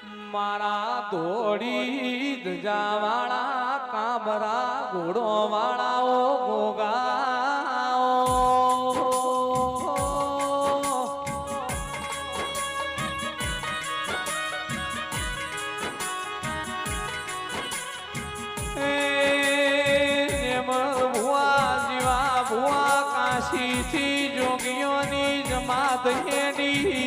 મારા દોડી ધજાવાળા કાબરા ઘોડો વાળાઓ ગોગાઓ ભુવા જીવા ભુવા કાશી થી જોગીઓની જમાત હેડી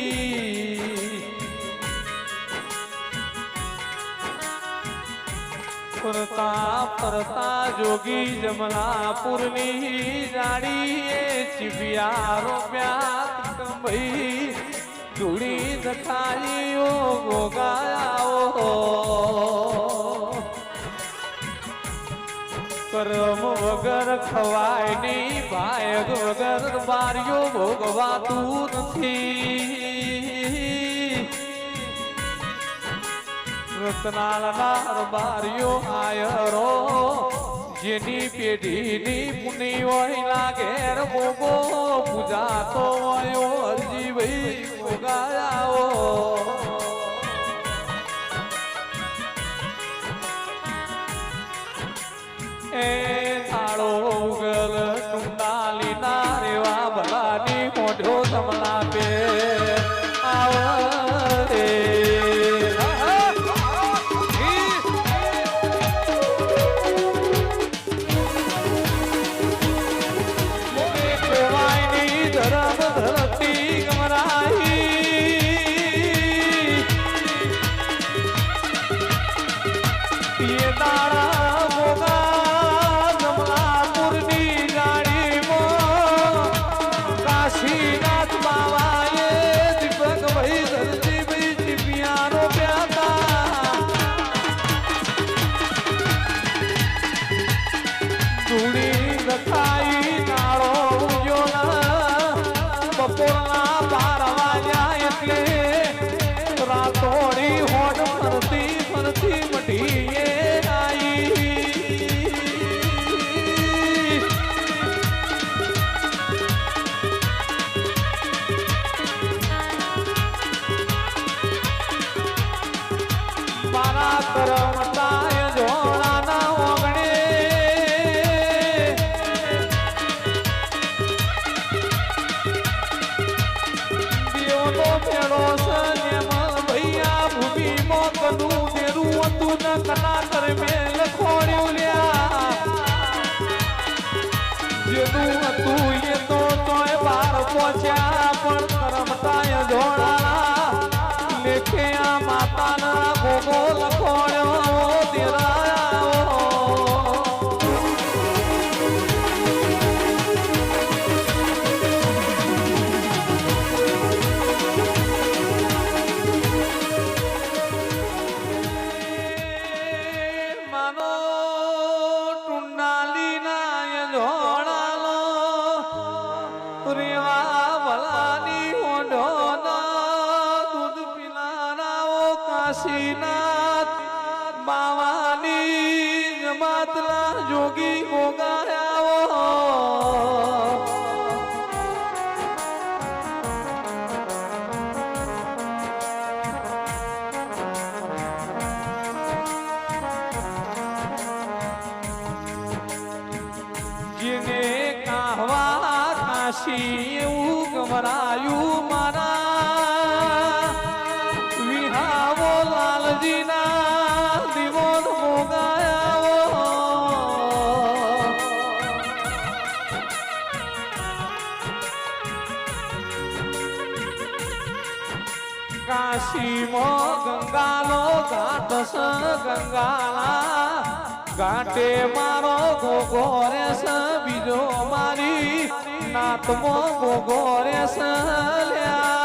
પરતા પરતા જોગી જમલાપુરની જાડી ચીપિયા રોપ્યા ભાઈ ધૂળી દખાલીઓ ગોગાયાઓ કરમ વગર ખવાય નહીં ભાયગ વગર બારીઓ ભોગવાતું નથી રતનાળના બારીઓ આયરો જેની પેઢીની પુની હોય ના ઘેર ભોગો પૂજા તો હોય હરજી ભાઈ ભોગાયાઓ એ તાળો ઉગલ ટુંડાલી ના રેવા ભલાની મોઢો સમલા પે આવરે ધરમ ધરતી ગમરાઈ એ તાળા ભોગા જમલાપુરની ગાડીમાં કાશીનાથ બાવાએ દીપક ભાઈ ધરતી ભાઈ ચીપિયાનો પ્યાતા ધૂળી લખાઈ નાળો બપોરના 12 વાગ્યા એટલે રાતોડી હોડ ફરતી ફરતી મઢીએ આવી મારા કરમતાય જોડાના ઓગણે ભૈયા ભૂમિ મોકલું દેરું હતું ન કના કર મેલ ખોડ્યું લ્યા જેનું હતું એ તો તોય બાર પહોંચ્યા પણ કરમતાય જોડા લેખે આ માતાના ભોગો લખોડ્યો દેરાયો કાશીનાથ બાવાની જમાતલા જોગી ગોગાયાઓ જેને કાહવા કાશી એવું ગમરાયું મારા લાલજીના દીવોન ભોગાયાઓ કાશીમાં ગંગાનો ઘાટ સ ગંગાલા ઘાટે મારો ગોગો રે સ બીજો મારી નાતમો ગોગો રે સ લ્યા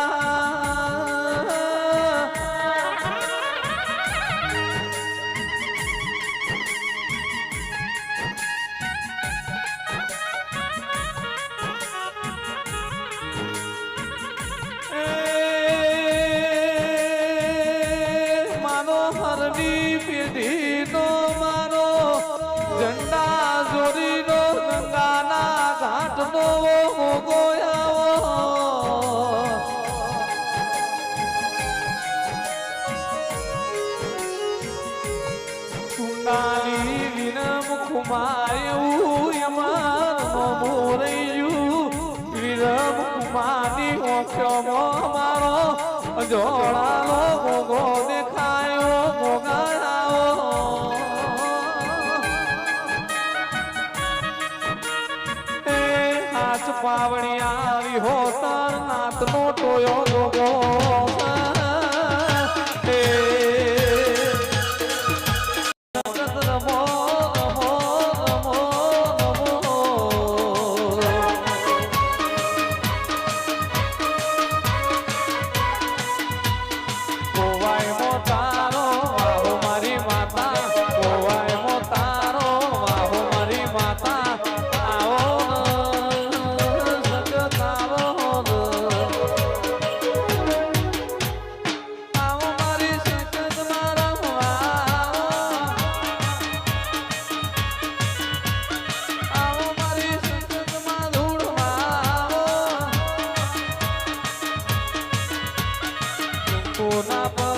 પેઢીનો મારો ઝંડા જોડીનો ગંગાના ઘાટનો ગોયાઓ ક્ષમો મારો જોડાલો ગોગો દેખાયો ગોગાળાઓ એ હાથ પાવણી આવી હોતર નાતનો ટોયો ગોગો ના